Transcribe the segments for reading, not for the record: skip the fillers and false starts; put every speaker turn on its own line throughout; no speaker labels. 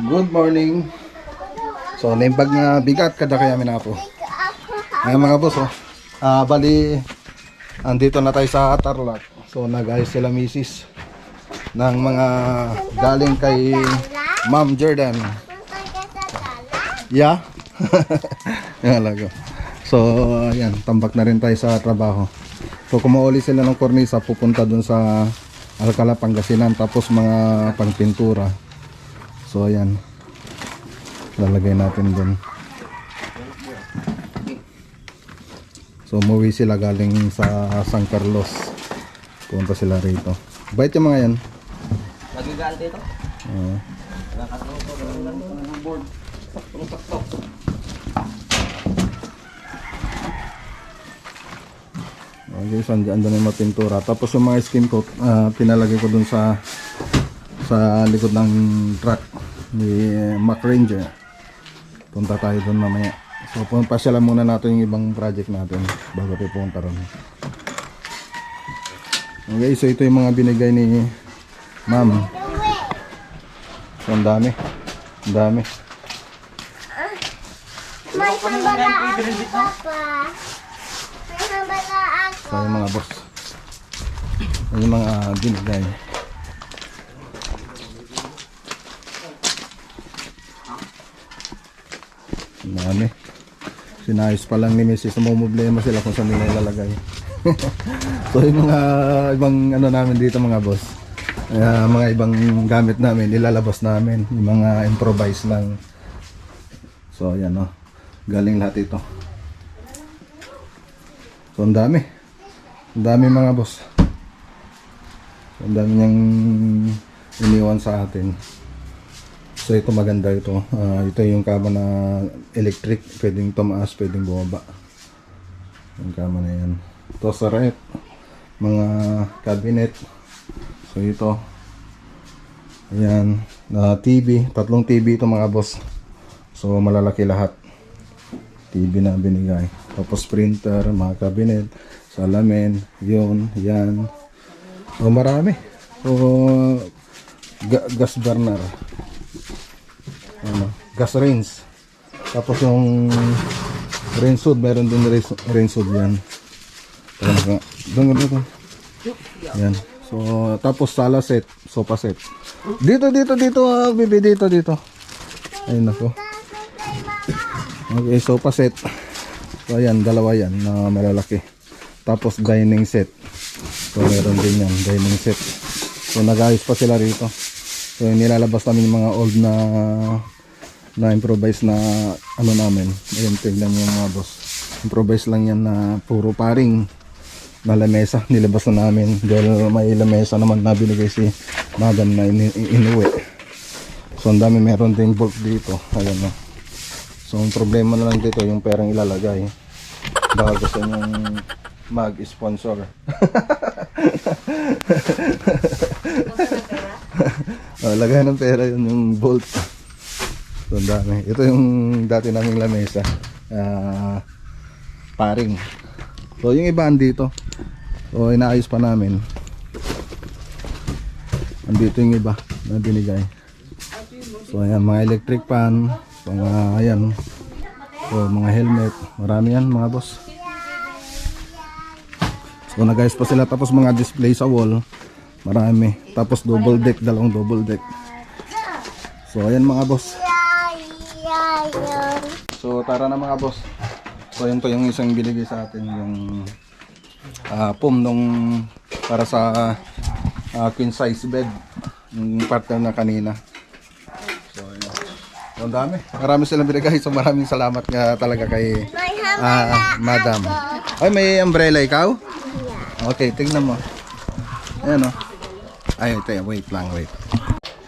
Good morning. So, naimbag nga bigat kada kaya minapo. Ngayon mga boss, bali, andito na tayo sa Tarlac. So, nag-ayos sila misis ng mga galing kay Ma'am Jordan. Yeah? Yan alago. So, ayan, tambak na rin tayo sa trabaho. So, kumuuli sila ng kornisa, pupunta dun sa Alcala, Pangasinan, tapos mga pangpintura. So, ayan. Lalagay natin dun. So, umuwi sila galing sa San Carlos. Punta sila rito. Bait yung mga yan.
Nagigaan dito?
Oo. Okay, so andyan yung mapintura. Tapos yung mga skin coat, pinalagay ko dun sa likod ng truck ni Mac Ranger. Punta tayo dun mamaya. So pasyalan muna natin yung ibang project natin bago tayo pumunta ron. Okay, so ito yung mga binigay ni Ma'am. So ang dami. Ang dami.
May hambala ako, Papa. May hambala ako.
So yung mga boss. Yung mga binigay. Dami. Sinayos pa lang ni Mrs. Problema sila kung saan nila ilalagay. So yung mga ibang ano namin dito mga boss, mga ibang gamit namin ilalabas namin, yung mga improvise lang. So ayan galing lahat ito. So ang dami mga boss. So, ang dami niyang iniwan sa atin. So ito maganda ito. Ito yung kama na electric, pwedeng tumaas, pwedeng bumaba. Yung kama na yan. Ito sa rep, mga cabinet. So ito. Ayan, TV, tatlong TV ito mga boss. So malalaki lahat. TV na binigay. Tapos printer, mga cabinet, salamin, yun, yan. So marami. So gas burner. Gas range. Tapos yung range hood, meron din range hood yan. Doon. Yan. So tapos sala set, sofa set. Dito bibi dito. Ayun ako. Okay, sofa set. So ayan, dalawa yan na malalaki. Tapos dining set. So meron din yan, dining set. So nag-ayos pa sila rito. So nilalabas namin yung mga old na improvise na ano namin. Ayun, tignan nyo mga boss. Improvise lang yan na puro paring na lamesa. Nilabas na namin dahil may lamesa naman na binigay si madam na inuwi. So ang dami, meron din bulk dito. Ayan. So ang problema na lang dito yung perang ilalagay. Baka gusto nyong mag-sponsor. Lagay ng pera yun, yung bolt. So ang dami. Ito yung dati naming lamesa. Paring. So yung iba andito. So inaayos pa namin. Andito yung iba na binigay. So ayan, mga electric fan, mga ayan. So mga helmet, marami yan mga boss. So nag-ayos pa sila, tapos mga display sa wall, marami. Tapos double deck, dalawang double deck. So ayan mga boss. So tara na mga boss. So yun to yung isang binigay sa atin, yung foam nung para sa queen size bed, yung partner na kanina. So ayan. So, ang dami. Marami silang binigay. So maraming salamat nga talaga kay madam. Ay, may umbrella ikaw? Okay, tignan mo. Ayan Ay, ito, wait lang, wait.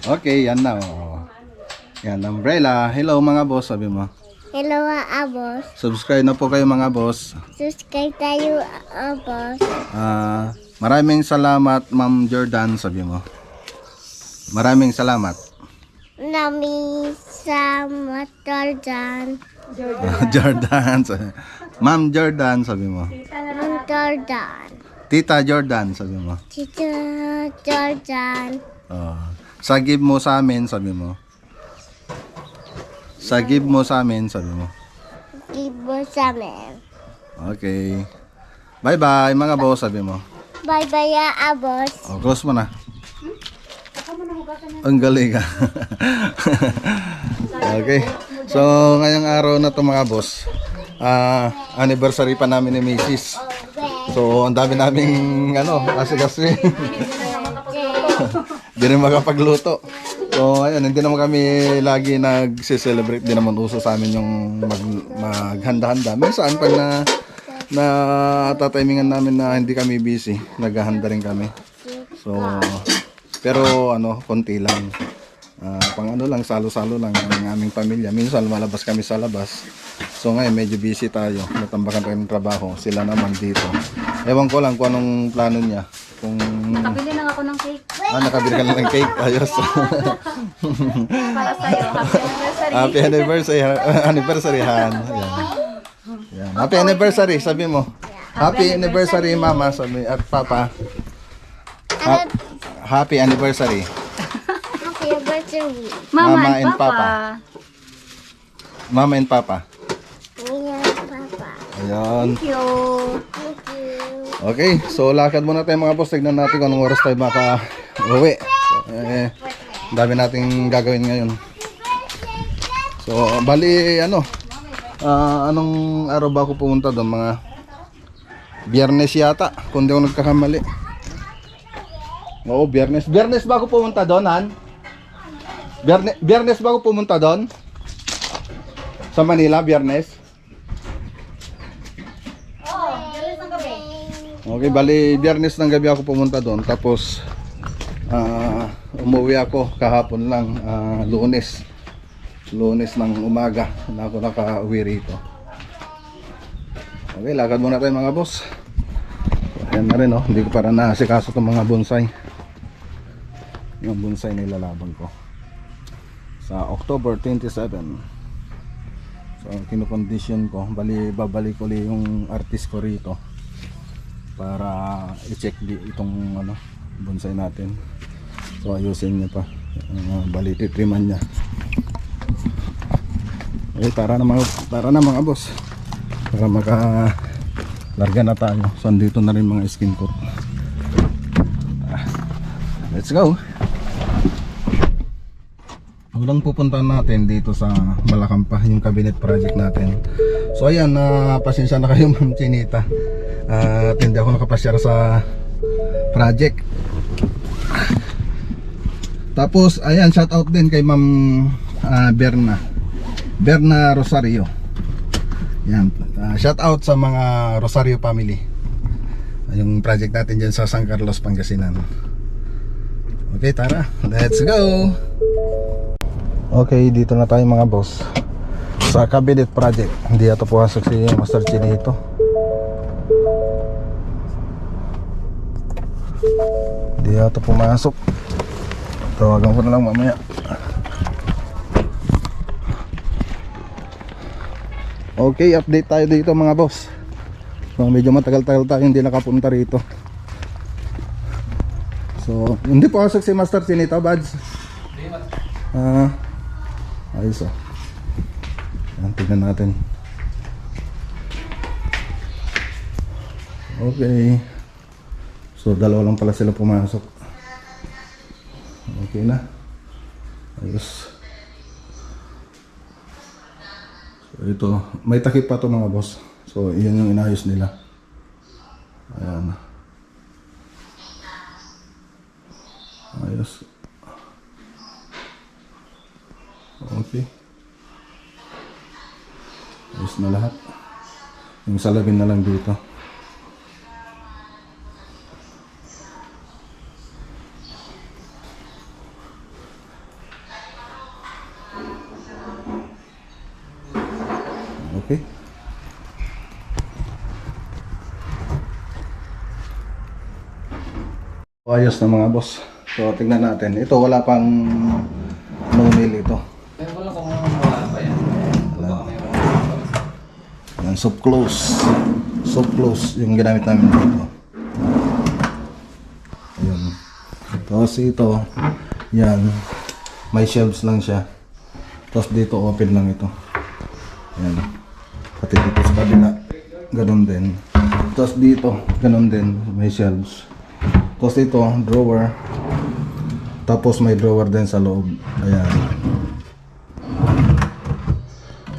Okay, yan na Yan, umbrella. Hello mga boss, sabi mo.
Hello, boss.
Subscribe na po kayo mga boss.
Subscribe tayo, boss.
Maraming salamat Ma'am Jordan, sabi mo. Maraming salamat.
Nami sa Jordan.
Jordan. Ma'am Jordan, sabi mo.
Jordan.
Tita Jordan, sabi mo.
Tita Jordan.
Sagib mo sa amin, sabi mo. Sa give mo sa amin, sabi mo.
Give mo sa amin.
Okay. Bye-bye mga boss, sabi mo.
Bye-bye, boss.
O, close mo na. Ang galing ka. Okay. So, ngayong araw na to mga boss, anniversary pa namin ni Mrs. So, ang dami naming kasi hindi rin makapagluto. So, ayun, hindi naman kami lagi nagse-celebrate. Di naman uso sa amin yung maghanda-handa. Minsan, pag na tatimingan namin na hindi kami busy, naghahanda rin kami. So, pero konti lang. Pang lang, salo-salo lang ang aming pamilya. Minsan, malabas kami sa labas. So, ngayon, medyo busy tayo. Natambakan tayo ng trabaho. Sila naman dito. Ewan ko lang kung anong plano niya.
Nakabili lang ako ng cake.
Nakabili ka lang ng cake. Ayos.
Para sa'yo. Happy
Happy
anniversary.
anniversary, Han. Yan. Happy anniversary, sabi mo. Happy anniversary, Mama, sabi, at Papa. Happy anniversary.
Happy anniversary.
Mama and Papa.
Mama and Papa.
Yeah, Papa.
Ayan.
Thank you.
Thank you.
Okay, so lakad muna tayo mga boss. Tignan natin kung anong oras tayo maka-uwi. So, dami nating gagawin ngayon. So, bali, anong araw ba ako pumunta doon? Mga Biyernes yata, kung di ako nagkakamali. Oo, Biyernes. Biyernes ba ako pumunta doon, Han? Biyernes ba ako pumunta doon? Sa Manila, Biyernes? Okay, bali Biyernes ng gabi ako pumunta doon. Tapos umuwi ako kahapon lang, Lunes. Lunes ng umaga na ako nakauwi rito. Okay, lakad muna tayo mga boss. Ayan na rin, hindi ko para naasikaso itong mga bonsai. Yung bonsai na ilalaban ko sa October 27. So kinukondisyon ko, bali babalik ulit yung artist ko rito para i-check itong bonsai natin. So ayusin niya pa, bali titriman niya. Okay, tara na mga boss, para larga na tayo. So andito na rin mga skin coat. Let's go. Unang pupuntahan natin dito sa Malacampah, yung cabinet project natin. So ayan, pasensya na kayo Ma'am Chinita, at hindi ako nakapasyar sa project. Tapos ayan, shout out din kay Ma'am Berna Rosario. Yan, shout out sa mga Rosario family. Yung project natin dyan sa San Carlos, Pangasinan. Okay, tara, let's go. Okay, dito na tayo mga boss sa cabinet project. Hindi ito pumasok si Master Chinito. Hindi ito pumasok. Tawagan ko na lang mamaya. Okay, update tayo dito mga boss. So, medyo matagal-tagal tayo hindi nakapunta rito. So, hindi pumasok si Master Chinito, Bads. Ayos o. Yan, tignan natin. Okay. So, dalawa lang pala sila pumasok. Okay na. Ayos. So, ito. May takip pa to mga boss. So, iyan yung inayos nila. Ayan. Ayos. Okay. Ayos na lahat. Yung salabin na lang dito. Okay. Ayos na mga boss. So tingnan natin. Ito wala pang no-nail ito.
Wala kung wala pa yan.
Yan, soft close. Soft close yung ginamit namin dito. Ayun. Tapos ito, yan, may shelves lang siya. Tapos dito open lang ito. Ayan. Pati dito sa kabila, ganun din. Tapos dito, ganun din, may shelves. Tapos dito, drawer. Tapos may drawer din sa loob. Ayan.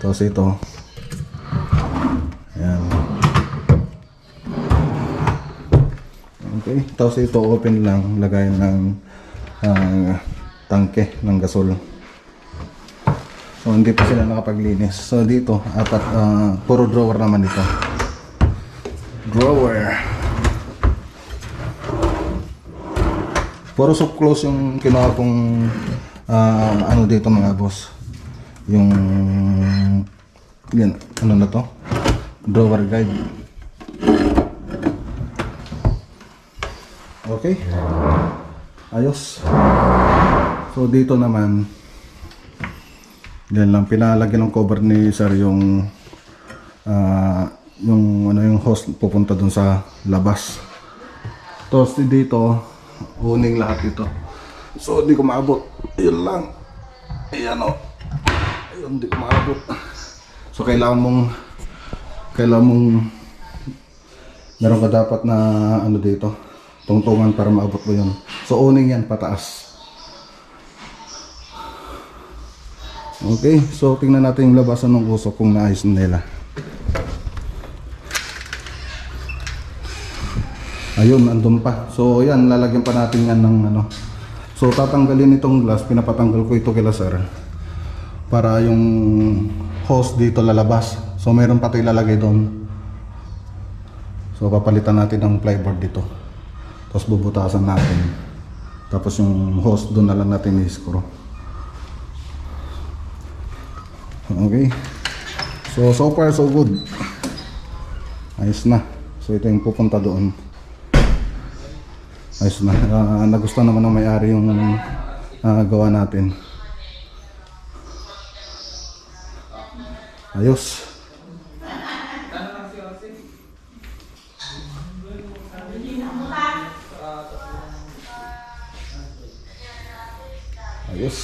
Tapos ito. Ayan. Okay. Tapos ito open lang. Lagay ng tangke ng gasol. So hindi pa sila nakapaglinis. So dito, apat, puro drawer naman ito. Drawer. Puro soft close yung kinuha kong ano dito mga boss. Yung yan, ano na to? Drawer guide. Okay. Ayos. So dito naman yan lang, pinalagyan ng cover ni sir yung ano yung hose pupunta dun sa labas. Tapos dito uning lahat ito. So hindi ko maabot. Ayun lang. Ayan o. Ayun, hindi ko maabot. So kailangan mong meron ka dapat na ano dito, tungtungan para maabot mo yun. So uning yan pataas. Okay, so tingnan natin yung labasan ng usok kung naayos na nila. Ayun, andun pa. So yan, lalagyan pa natin yan ng ano. So tatanggalin itong glass, pinapatanggal ko ito kila sir para yung hose dito lalabas. So meron pa ito ilalagay doon. So papalitan natin ng plyboard dito. Tapos bubutasan natin. Tapos yung hose doon na lang natin i-screw. Okay. So far so good. Ayos na. So ito yung pupunta doon. Ayos na. Nagustuhan naman ng may-ari yung gawa natin. Ayos. Ayos.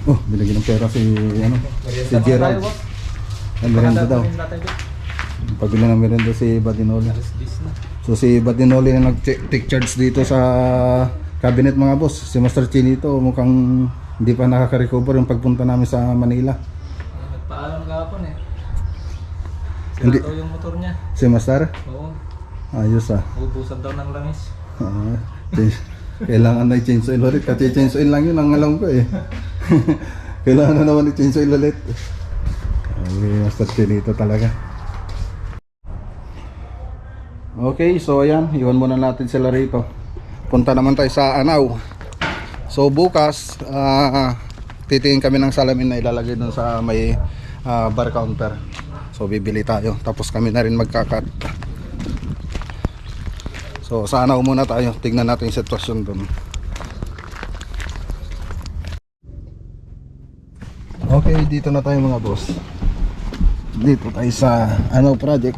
Oh, binigyan ng pera si Gerald. Ay, merenda daw. Pabili ng merenda si Badinoli. So si Badinoli na nag-take charge dito sa cabinet mga boss. Si Master Chinito mukhang hindi pa nakaka-recover yung pagpunta namin sa Manila.
Nagpaalam kahapon eh.
Hindi.
Sirato yung motor niya.
Si Master?
Oo.
Ayos ah.
Ubusan daw ng langis.
Kailangan na i-change oil ulit. Kasi change oil lang yun ang alam ko eh. Kailangan na naman i-change oil ulit. Ay, Master Chinito talaga. Okay, so ayan, iwan muna natin sila rito. Punta naman tayo sa Anaw. So bukas, titingin kami ng salamin na ilalagay dun sa may bar counter. So bibili tayo, tapos kami na rin magkakat. So sa Anaw muna tayo, tignan natin yung sitwasyon dun. Okay, dito na tayo mga boss. Dito tayo sa Anaw project.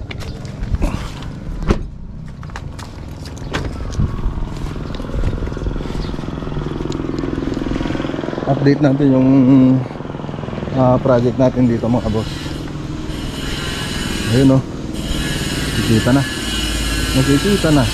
Update natin yung project natin dito mga boss. Ayun o, nakikita na. Nakikita na.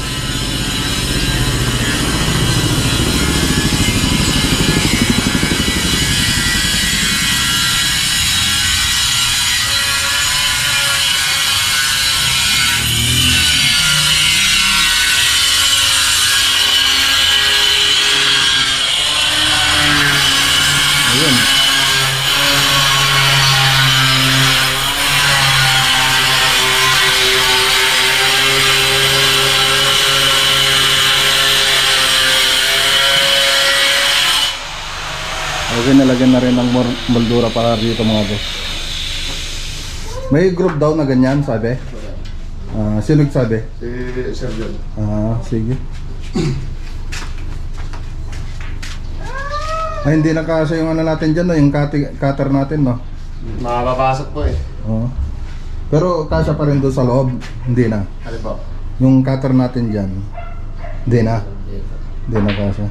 Ayun. Okay, nalagyan na rin ng moldura para dito mga boss. May group daw na ganyan, sabi. Sino nagsabi?
Si Sir John.
Sige. Ay, hindi na kasi yung ano natin dyan, no? Yung cutter natin, no?
Makapapasok po eh.
Oo. Pero kasya pa rin doon sa loob, hindi na.
Ano po?
Yung cutter natin dyan, hindi na. Hindi na kasya.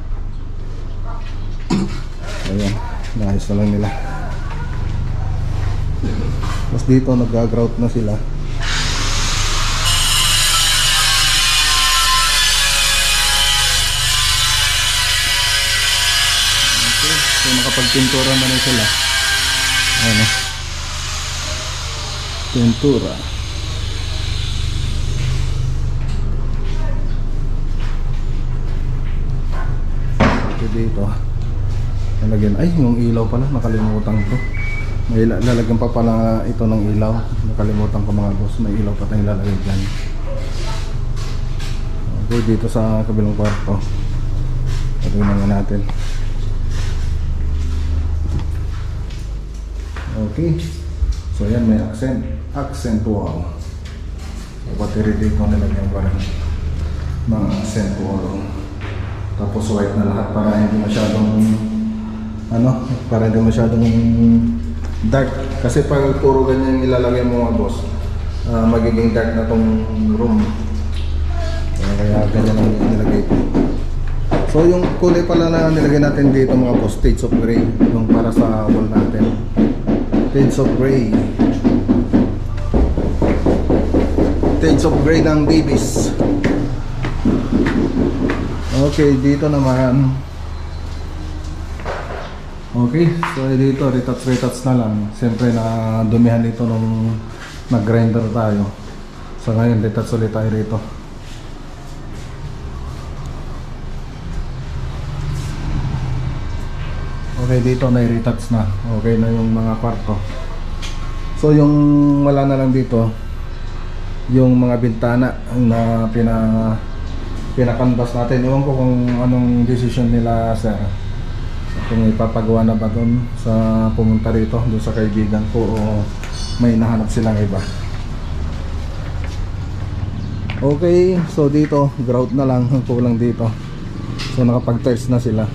Ayan, naayos na lang nila. Tapos dito nag-grout na sila. Okay, so nakapagpintura na rin sila. Ano? Pintura. Okay, dito nalagyan, ay yung ilaw pala nakalimutan ko. May lalagyan pa pala ito ng ilaw, nakalimutan ko mga boss, may ilaw pa tayong lalagay dyan. Okay, dito sa kabilang kwarto tingnan nga natin. Okay, so yan may accent wall. So pati rin dito nilagyan pa rin mga accent wall. Tapos white na lahat para hindi masyadong para hindi masyadong dark. Kasi pag puro ganyan ilalagay mo mga boss, magiging dark na tong room. Kaya ganyan ang nilagay ko. So yung kulay pala na nilagay natin dito mga boss, shades of gray, yung para sa wall natin. Shades of gray. Shades of gray ng Davis. Okay, dito naman. Okay, so dito retouch na lang. Siyempre na dumihan dito nung nag-grinder tayo. So ngayon retouch ulit tayo rito. Okay, dito na retouch na. Okay na yung mga kwarto. So yung wala na lang dito, yung mga bintana na pinakanvas natin. Ewan ko kung anong decision nila sir, kung ipapagawa na ba doon sa pumunta rito doon sa kaibigan ko o may nahanap silang iba. Okay, so dito grout na lang ang kulang dito. So nakapag tiles na sila.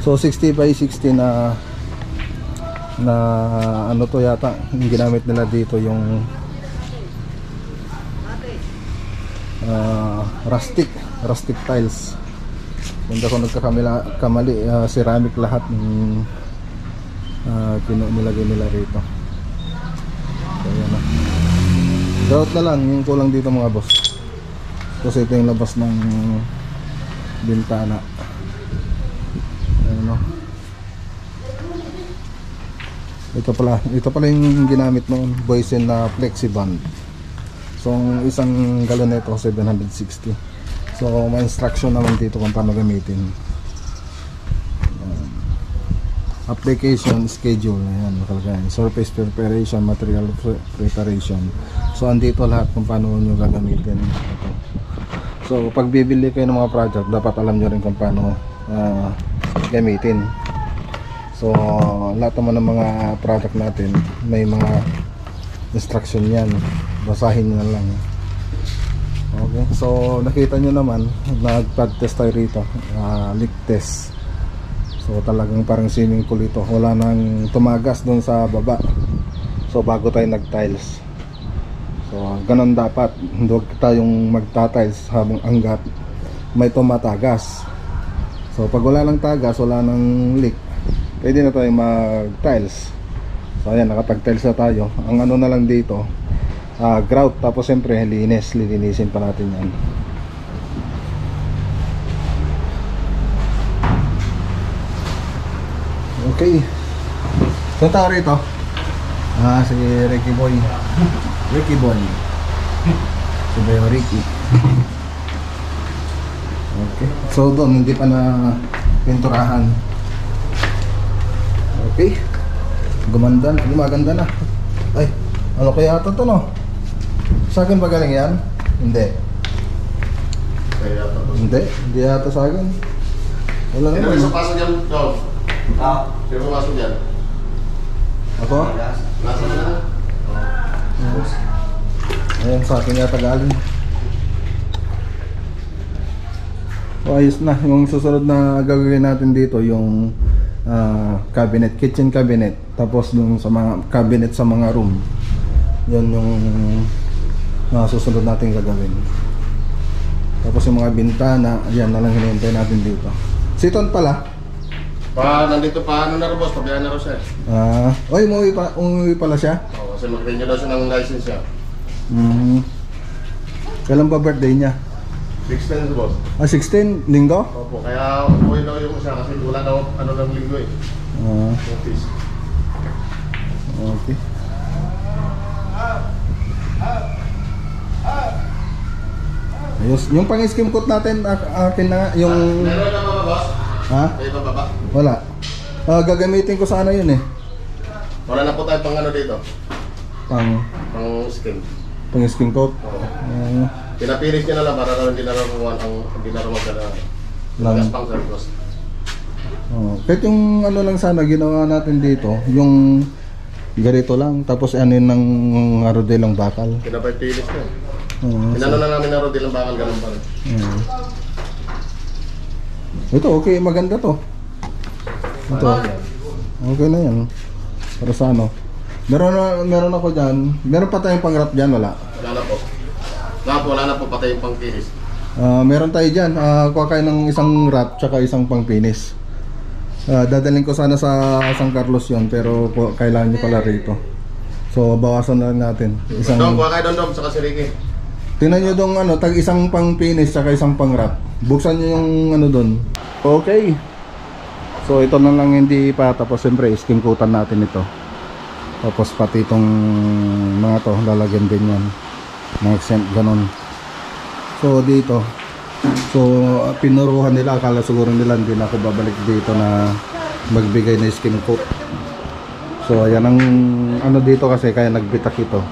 So 60 by 60 na ano to yata yung ginamit nila dito, yung rustic tiles. Hindi ako nagkakamali, ceramic lahat ng nilagay nila rito. So yan na. Grout na lang yung kulang dito mga boss. Kasi ito yung labas ng bintana. Ano? Ito pala yung ginamit noon, Boysen na Flexiband. So ang isang galon nito 760. So may instruction naman dito kung paano gamitin. Application schedule, ayan nakalagay. Surface preparation, material preparation. So andito lahat kung paano nyo gagamitin ito. So pag bibili kayo ng mga project, dapat alam nyo rin kung paano gamitin. So lahat naman ng mga product natin may mga instruction yan, basahin nyo na lang. Okay, so nakita nyo naman nag-pad test tayo rito, leak test. So talagang parang swimming pool ito, wala nang tumagas doon sa baba. So bago tayo nag-tiles, so ganun dapat, huwag tayong magta-tiles habang hanggat may tumatagas. So pag wala lang tagas, wala nang leak, pwede na tayo mag-tiles. So ayan, nakapag-tiles na tayo. Ang ano na lang dito, grout, tapos siyempre lilinisin pa natin yan. Okay, so tao rito si Ricky Boy si Bayo Ricky. Okay, so doon hindi pa na pinturahan. Okay, gumaganda na. Ay, ano kaya ito to no? Sa akin ba galing yan? Hindi yata sa akin. Wala
Sino
naman.
may pasok dyan, Dog? Sino pasok dyan?
Ako?
Nasa na?
Ayan, sa akin yata galing. So ayos na. Yung susunod na gagawin natin dito, yung cabinet, kitchen cabinet. Tapos dun sa mga cabinet sa mga room, yun yung susunod natin gagawin. Tapos yung mga bintana, yan na lang hinihintay natin dito. Siton pala.
Nandito pa, ano na rin boss, pabayaan na rin siya.
Oy, umuwi pala siya?
Oo, kasi mag-renew daw siya ng license niya.
Kailan ba birthday niya?
16 boss.
16, linggo?
Opo, kaya umuwi daw yung siya kasi wala daw ano ng linggo eh. Office.
Okay. Ayos. Yung pang-skim coat natin, akin na nga, yung...
Meron na ba boss?
Ha?
May iba ba?
Wala. Gagamitin ko sa ano yun eh.
Wala na po tayo pang ano dito.
Pang
Skin.
skim coat.
Oo. Pinapilis niya na lang para raw hindi na raw kuwan ang hindi na raw magana. Lagas pang service.
Kahit yung ano lang sana ginawa natin dito, yung ganito lang, tapos ano yun ng arodelang bakal.
Pinapilis na.
Oo.
Inano na namin na raw dilang bakal ganun pa rin.
Ito, okay, maganda to. Ito. Okay na yan. Para sa ano. Meron ako dyan. Meron pa tayong pang-wrap dyan, wala.
Wala na po. Wala na po patay yung pang-kinis.
Meron tayo dyan. Kuha kayo ng isang wrap tsaka isang pang-finish. Dadalhin ko sana sa San Carlos yon, pero kailangan nyo pala rito. So bawasan na lang natin.
Dom, kuha kayo Dom, saka si Ricky.
Tingnan nyo dong ano, tag isang pang-finish tsaka isang pang-wrap. Buksan nyo yung ano dun. Okay. So ito na lang hindi pa, tapos siyempre skim coatan natin ito. Tapos pati itong mga to, lalagyan din yan. Mga accent, ganon. So dito, so pinuruhan nila, akala siguro nila hindi na ako babalik dito na magbigay na skim coat. So ayan ang ano dito kasi, kaya nagbitak ito.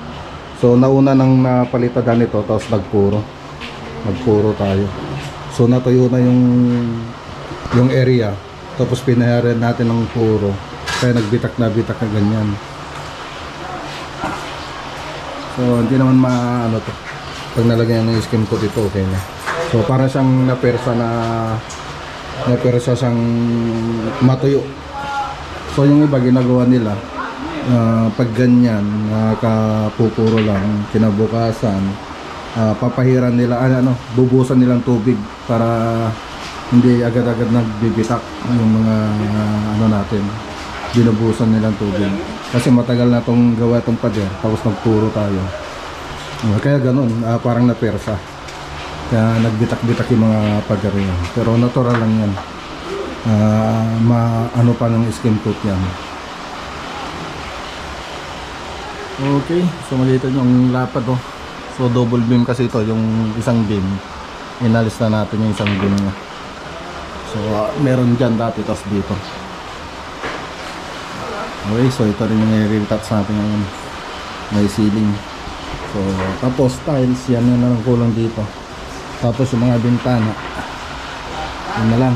So nauna nang napalitan nito, tapos nagpuro tayo. So natuyo na yung area, tapos pinaharan natin ng puro, kaya nagbitak na ganyan. So hindi naman maano to, pag nalagyan ng skim coat ito, okay na. So para siyang napersa siyang matuyo. So yung iba ginagawa nila, pag ganyan nakapupuro lang, kinabukasan papahiran nila, bubusan nilang tubig para hindi agad-agad nagbibitak yung mga ano natin. Binubusan nilang tubig kasi matagal na tong gawa tong pader, tapos nagpuro tayo. Kaya ganun, parang napersa, kaya nagbitak-bitak yung mga pader yan. Pero natural lang yan. Ano pa ng skim coat yan. Okay, so makita nyo ang lapad oh. So double beam kasi ito, yung isang beam inalis na natin yung isang beam niya. So meron dyan dati, tapos dito. Okay, so ito rin yung i-retouch natin ngayon. May ceiling. So tapos tiles, yan na lang kulang dito. Tapos yung mga bintana, yun na lang.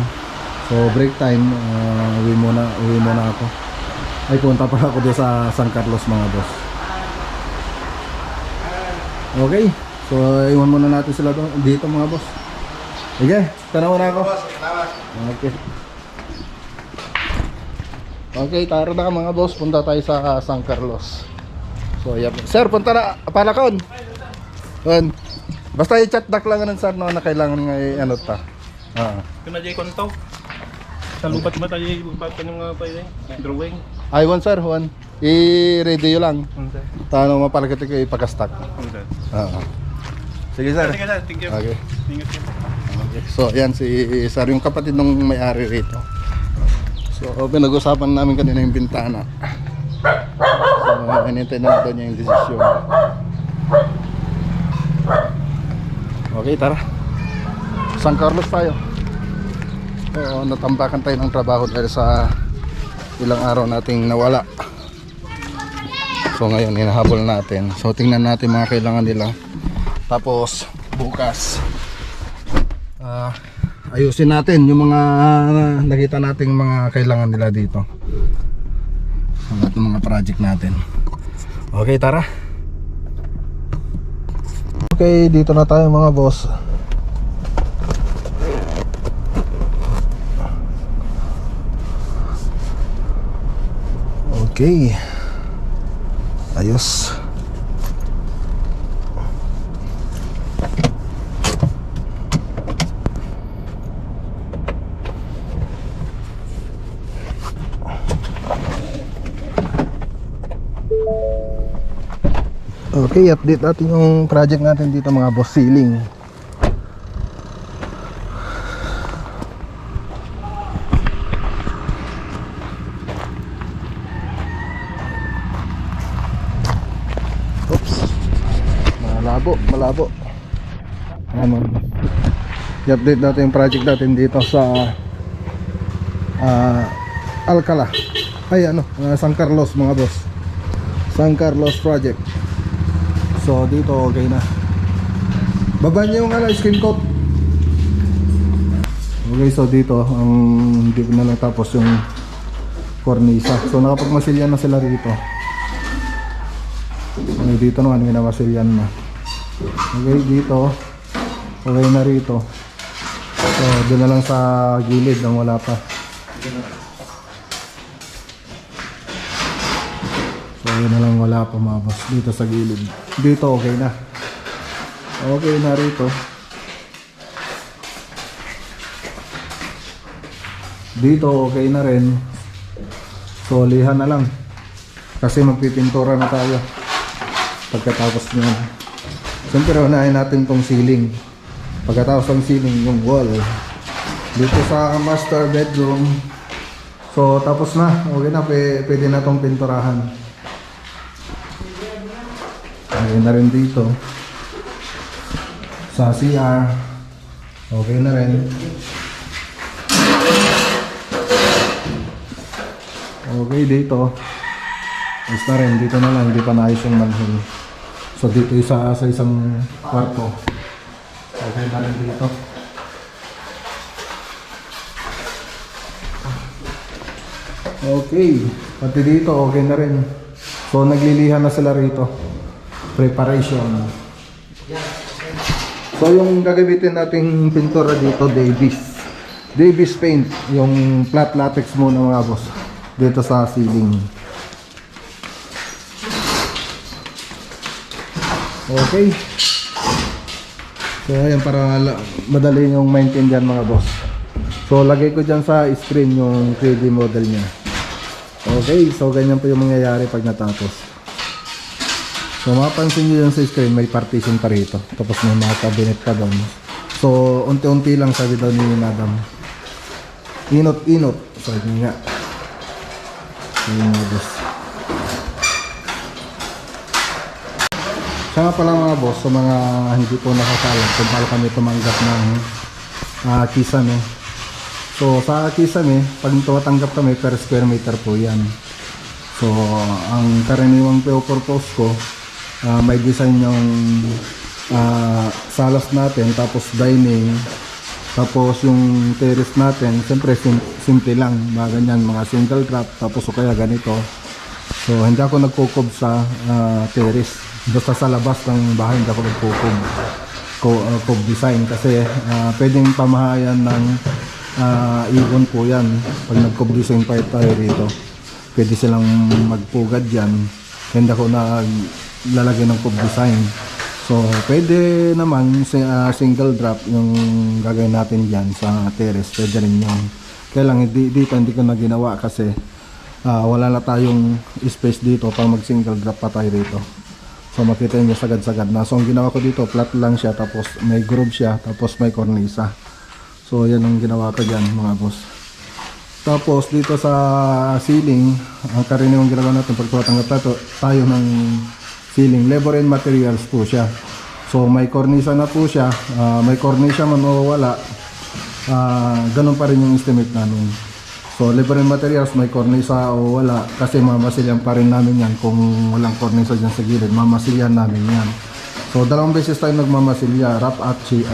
So break time, uwi muna ako. Ay, punta pa ako doon sa San Carlos mga boss. Okay, so iwan muna natin sila dito mga boss. Sige, tara muna ako. Okay. Okay, tara na mga boss, punta tayo sa San Carlos. So yep. Sir, punta na Palakon. Basta i-chat back lang ng sir no, na kailangan nga ano ta.
Kena jay konto. Sa lupat ba tayo lupat kanang pa drawing.
I want sir, Juan. I-ready yun lang.
Unsa?
Tano mapalagay ko ipakastak.
Unsa?
Sige sir.
Sige sir, thank you.
Okay.
Thank you.
Okay. So yan si sir, yung kapatid ng may-ari rito. So pinag-usapan namin kanina yung bintana. So hinintay na daw niya yung desisyon. Okay, tara. San Carlos tayo. So natambakan tayo ng trabaho dahil sa ilang araw nating nawala. So ngayon hinahabol natin. So tingnan natin mga kailangan nila. Tapos bukas ayusin natin yung mga nakita nating mga kailangan nila dito. Lahat ng mga project natin. Okay, tara. Okay, dito na tayo mga boss. Okay. Ayos. Okay, update natin yung project natin dito mga boss, ceiling. Oops. Malabo. Ano? I-update natin yung project natin dito sa Alcala. Ay San Carlos mga boss. San Carlos project. So dito okay na. Baba niyo yung skin coat. Okay, so dito ang hindi na lang tapos yung cornisa. So nakapagmasilyan na sila dito. Dito naman minamasilyan na. Okay, dito okay na rito. So doon na lang sa gilid nang wala pa. So yun na lang wala pa mga boss dito sa gilid. Dito okay na. Okay na rito. Dito okay na rin. So lihan na lang. Kasi magpipintura na tayo pagkatapos nyan. Siyempre unahin natin tong ceiling. Pagkatapos ng ceiling yung wall. Dito sa master bedroom. So tapos na. Okay na, pwede na tong pinturahan. Okay na rin dito. Sa CR okay na rin. Okay dito. Ayos na rin. Dito na lang. Hindi pa naayos yung manhole. So dito sa isang kwarto. Okay na rin dito. Okay. Pati dito okay na rin. So naglilihan na sila rito. Preparation. So yung gagamitin nating pintura dito, Davis paint. Yung flat latex muna mga boss. Dito sa ceiling. Okay. So ayan, para madali yung maintindihan mga boss. So lagay ko dyan sa screen yung 3D model nya. Okay, so ganyan po yung mangyayari pag natapos. So mapansin nyo yan sa screen, may partition pa rito. Tapos may mga cabinet pa doon. So unti-unti lang sabi daw ni Madam. Inot. Sabi nga. Ayun mga boss. Siya nga pala mga boss, sa mga hindi po nakakalam kung paano kami tumanggap ng kisame. So sa kisame, pag tumatanggap kami per square meter po yan. So ang karaniwang purpose ko, may design yung salas natin, tapos dining, tapos yung terrace natin, siyempre simple lang, mga ganyan, mga single drop, tapos o kaya ganito. So hindi ako nagkukob sa terrace. Basta sa labas ng bahay hindi ako nagkukob design kasi pwedeng pamahayan ng ibon po yan. Pag nagkob design pa tayo rito, pwede silang magpugad yan. Hindi ako lalagyan ng cob design. So pwede naman single drop yung gagawin natin dyan sa terrace, pwede rin yun. Kaya lang dito hindi ko na ginawa kasi wala na tayong space dito para mag single drop pa tayo rito. So makita niyo sagad-sagad na. So ang ginawa ko dito, flat lang siya, tapos may groove siya, tapos may cornisa. So yan ang ginawa ko dyan mga boss. Tapos dito sa ceiling, ang karaniwang ginawa natin pag tumatanggap tayo ng ceiling, labor and materials po siya. So may cornisa na po siya, may cornisa man o wala, ganun pa rin yung estimate namin. So labor and materials, may cornisa o wala, kasi mamasilyan pa rin namin yan. Kung walang cornisa dyan sa gilid, mamasilyan namin yan. So dalawang beses tayo nagmamasilya,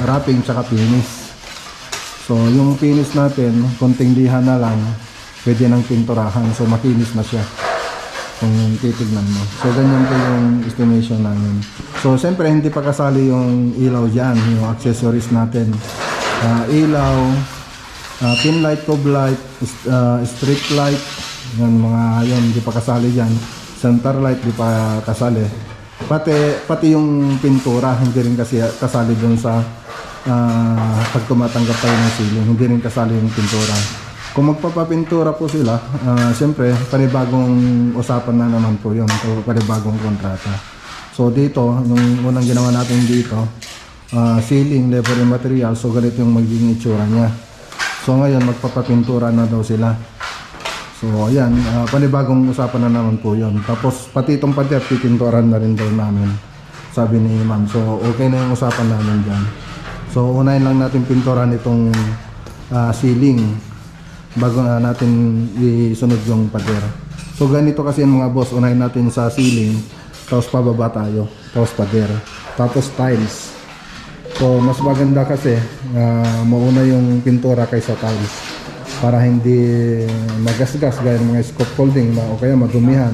wrapping tsaka finish. So yung finish natin, konting liha na lang, pwede nang pinturahan. So makinis na siya kung titignan mo. So ganyan po yung estimation namin. So siyempre hindi pa kasali yung ilaw dyan, yung accessories natin. Ilaw, pin light, cob light, street light, yan mga yun, hindi pa kasali dyan. Center light, hindi pa kasali. Pati yung pintura, hindi rin kasi kasali dun sa pag tumatanggap tayo ng ceiling, hindi rin kasali yung pintura. Kung magpapapintura po sila, siyempre panibagong usapan na naman po yun, so panibagong kontrata. So dito, yung unang ginawa natin dito, ceiling, leveling material, so ganito yung magiging itsura niya. So ngayon magpapapintura na daw sila. So ayan, panibagong usapan na naman po yun. Tapos pati itong pader, pipinturan na rin daw namin, sabi ni ma'am. So okay na yung usapan namin dyan. So unahin lang natin pinturan itong ceiling bago na natin isunod yung pader. So ganito kasi yung mga boss, unahin natin sa ceiling, tapos pababa tayo, tapos pader, tapos tiles. So mas maganda kasi mauna yung pintura kaysa tiles para hindi magasgas gaya ng mga scaffolding o kaya madumihan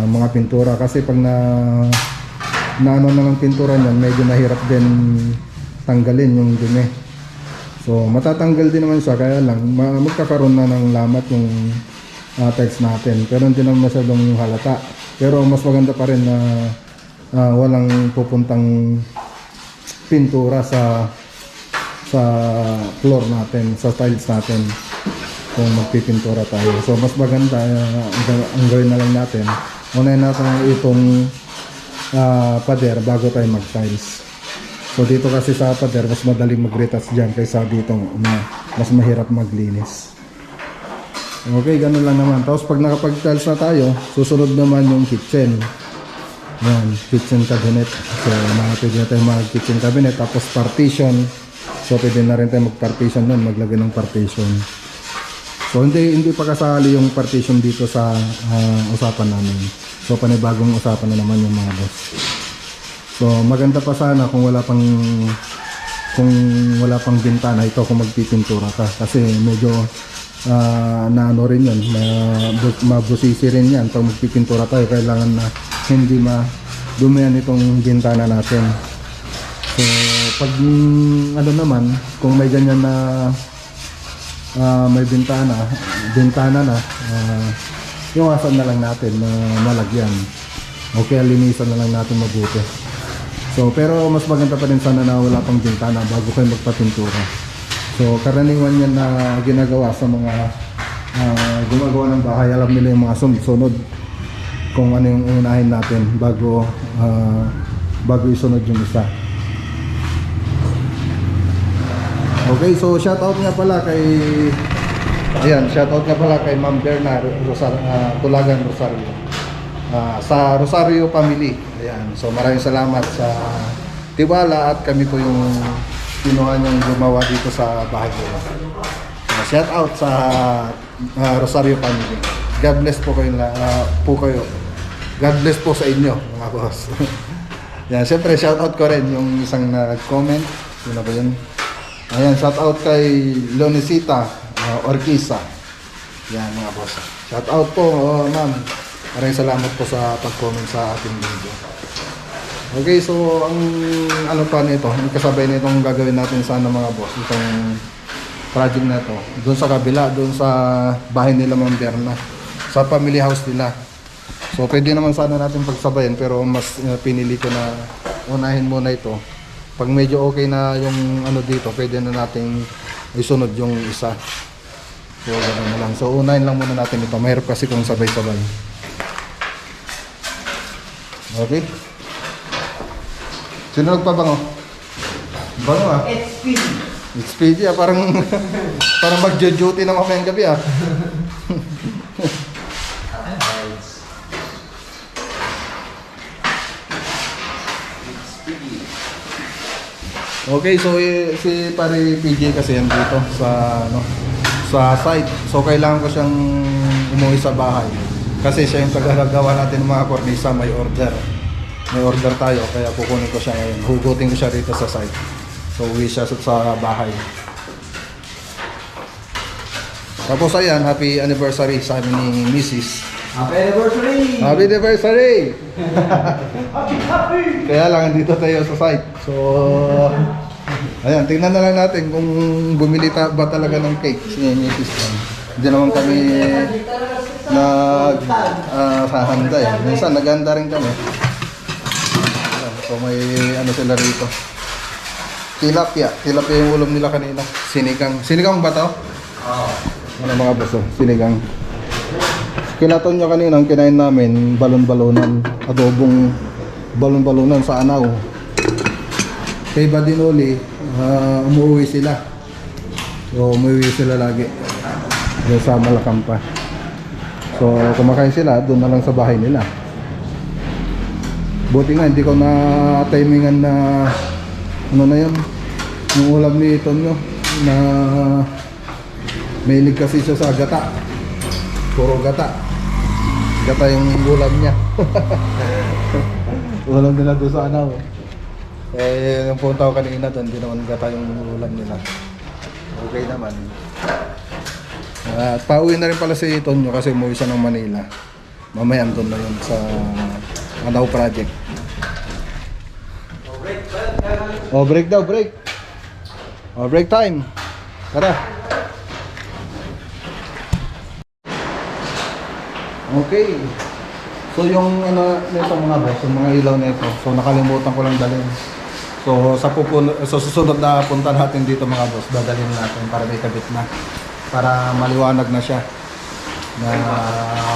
mga pintura. Kasi pag na ano na ng pintura niyan, medyo nahirap din tanggalin yung dumi. So matatanggal din naman siya, kaya lang magkakaroon na ng lamat yung tiles natin, pero hindi naman masyadong halata. Pero mas maganda pa rin na walang pupuntang pintura sa floor natin, sa tiles natin kung magpipintura tayo. So mas maganda ang gawin na lang natin, unahin natin itong pader bago tayo mag tiles. So dito kasi sa pader mas madaling mag-retouch dyan kaysa dito mas mahirap maglinis. Okay, ganun lang naman. Tapos pag nakapag-tiles na tayo, susunod naman yung kitchen. Yan, kitchen cabinet. So pwede na tayo mag-kitchen cabinet. Tapos partition. So pwede na rin tayo mag-partition nun, maglagay ng partition. So hindi pa kasali yung partition dito sa usapan namin. So panibagong usapan na naman yung mga boss. So maganda pa sana kung wala pang bintana ito kung magpipintura ka, kasi medyo na ano rin yun, mabusisi rin yan. Pag magpipintura tayo, kailangan na hindi madumihan itong bintana natin. So pag ano naman, kung may ganyan na may bintana na, iwasan na lang natin na malagyan, okay, linisan na lang natin mabuti. So pero mas maganda pa rin sana na wala pang bintana bago kayo magpapintura. So karaniwan yan na ginagawa sa mga gumagawa ng bahay, alam nila yung mga sunod kung ano yung unahin natin bago isunod yung isa. Okay, so shoutout nga pala kay Ma'am Berna Tulagan Rosario, sa Rosario family. Ayan, so maraming salamat sa tiwala at kami po yung kinuha niyang gumawa dito sa bahay ko. Shout out sa Rosario family. God bless po kayo, God bless po sa inyo mga boss. Yan, siyempre shout out ko rin yung isang nag-comment. Yun na ba yun? Ayan, shout out kay Leonisita Orquiza. Yan mga boss. Shout out po, ma'am. Maraming salamat po sa pag-comment sa ating video. Okay, so ang ano pa nito, ang kasabay nitong gagawin natin sana mga boss, itong project na to, doon sa kabila, doon sa bahay nila Ma'am Berna, sa family house nila. So pwede naman sana natin pagsabayan, pero mas pinili ko na unahin muna ito. Pag medyo okay na yung ano dito, pwede na nating isunod yung isa. So ganoon na lang. So unahin lang muna natin ito. Mahirap kasi kung sabay-sabay. Okay? Sino nagpabango? Bango ah. XPG ah, parang mag-duty na mamayang gabi ah. Okay, so si pare PJ kasi yan dito sa site. So kailangan ko siyang umuwi sa bahay. Kasi siya yung tagagawa natin ng mga kornisa, may order tayo, kaya kukunin ko siya ngayon. Hugutin ko siya rito sa site. So uwi siya sa bahay. Tapos ayan, happy anniversary sa amin ni Mrs.
Happy anniversary!
Happy anniversary! Kaya lang dito tayo sa site. So ayan, tingnan na lang natin kung bumili ba talaga ng cake si Mrs. Hindi naman kami hahanda eh. Minsan naghanda rin kami. So may ano sila rito. Tilapia yung ulam nila kanina. Sinigang ba to? Oo. Ano mga boss, sinigang. Kinaton nyo kanina, ang kinain namin balon-balonan, adobong balon-balonan sa Anaw. Kay Badinoli, umuwi sila. So umuwi sila lagi doon sa Malacampa. So kumakain sila doon na lang sa bahay nila. Buti nga hindi ko na timingan na ano na yun, yung ulam ni Tonyo na mahilig kasi siya sa gata. Puro gata. Gata yung ulam niya. Ulam nila doon sa Anaw. Eh, yung punta ko kanina doon, hindi naman gata yung ulam nila. Okay naman. At pauwi na rin pala si Tonyo kasi umuwi siya ng Manila. Mamaya andun na yun sa Anaw project. Oh, break daw, break. Oh, break time. Tara. Okay. So yung ano nito mga boss, yung mga ilaw nito. So nakalimutan ko lang dalhin. So sa susunod na punta natin dito mga boss, dadalhin natin para may kabit na. Para maliwanag na siya. Na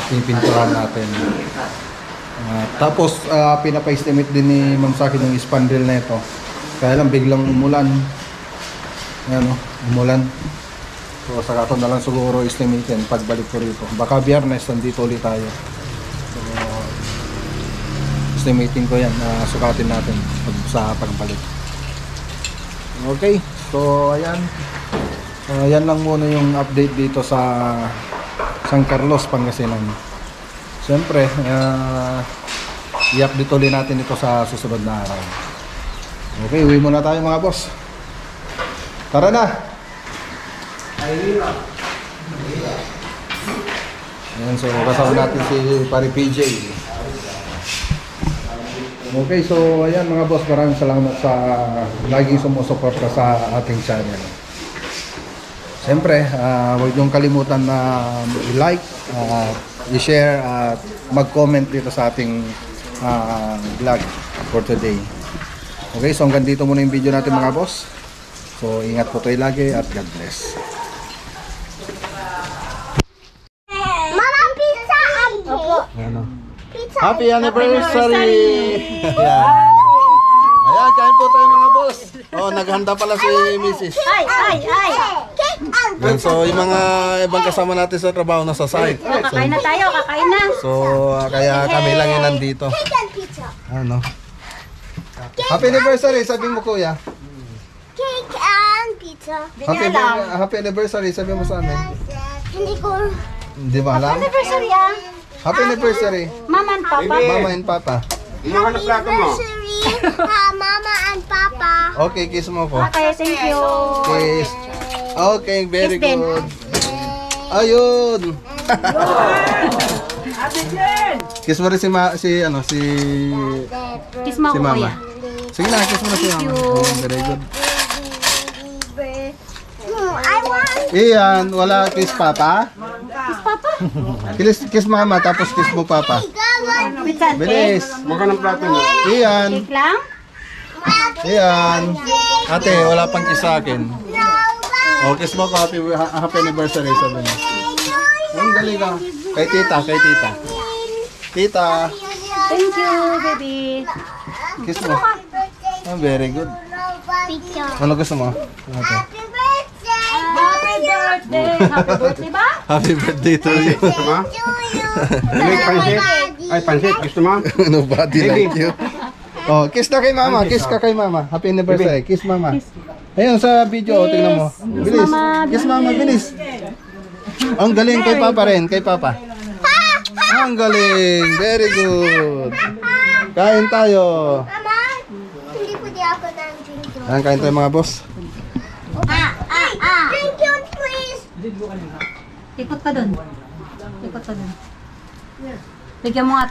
pipinturahan natin. Tapos pinapa-estimate din ni Ma'am sa akin yung spandrel na ito. Kaya lang biglang umulan. Ayan o, umulan. So saka ito na lang siguro estimatein pagbalik ko rito. Baka Biyernes nandito ulit tayo. So estimating ko yan, sukatin natin sa pagbalik. Okay, so ayan. Yan lang muna yung update dito sa San Carlos, Pangasinan. Siyempre, i-update ulit natin ito sa susunod na araw. Okay, uwi muna tayo mga boss. Tara na! Ayan, so kasama natin si Pari PJ. Okay, so ayan mga boss, maraming salamat sa laging sumusuporta sa ating channel. Siyempre, huwag niyong kalimutan na i-like, i-share at mag-comment dito sa ating vlog for today. Okay, so hanggang dito muna yung video natin mga boss. So ingat po tayo lagi at God bless.
Mama, pizza! Opo.
Ano?
Pizza!
Happy anniversary! Ayan. Ayan, kain po tayo mga boss. Oh, naghanda pala si Mrs.
Ay!
Cake and
Yan, so yung mga ibang kasama natin sa trabaho nasa site.
Kakain na tayo, kakain na.
So kaya kami lang yung nandito.
cake and pizza.
Ano? Happy anniversary, sabi mo kuya.
Cake and pizza.
Happy anniversary, sabi mo sa amin.
Hindi ko...
Hindi mo alam?
Anniversary ah.
Happy anniversary,
Mama and Papa.
Mama and Papa.
Happy anniversary, Mama and Papa.
Okay, kiss mo po.
Okay, thank you.
Kiss. Okay, very
Kiss din.
good. Ayun. Kiss mo rin si
Kiss mo
si
ako
Mama.
kuya.
Sige na, kiss mo na si Mama. Ayun, very good.
I want...
Iyan, wala kiss Papa?
Kiss Papa.
Kiss Mama, tapos kiss mo Papa.
Pizza and cake.
Bilis. Iyan.
Cake lang?
Iyan. Ate, wala pang kiss sa akin. O, kiss mo ko, happy anniversary, sabi mo. Ang galing ka. Kay tita. Tita,
Thank you, baby.
kiss mo. Oh, very good.
Pizza.
Ano gusto mo? Ate.
Happy birthday!
Happy birthday. Happy birthday ba?
Happy birthday to you.
To you!
Ay, pansit. Gusto mo?
Nobody like you. Oh, kiss na kay Mama. Kiss ka kay Mama. Happy anniversary. Kiss Mama. Ayun sa video, oh, tingnan mo. Bilis. Kiss Mama, bilis. Ang galing kay Papa rin, kay Papa. Ang galing. Very good. Kain tayo.
Mama, hindi pwede ako ng drink yun.
Ayan, kain tayo mga boss.
Drink yun, please!
Ikot pa dun. Ikot pa dun. Bigyan mo nga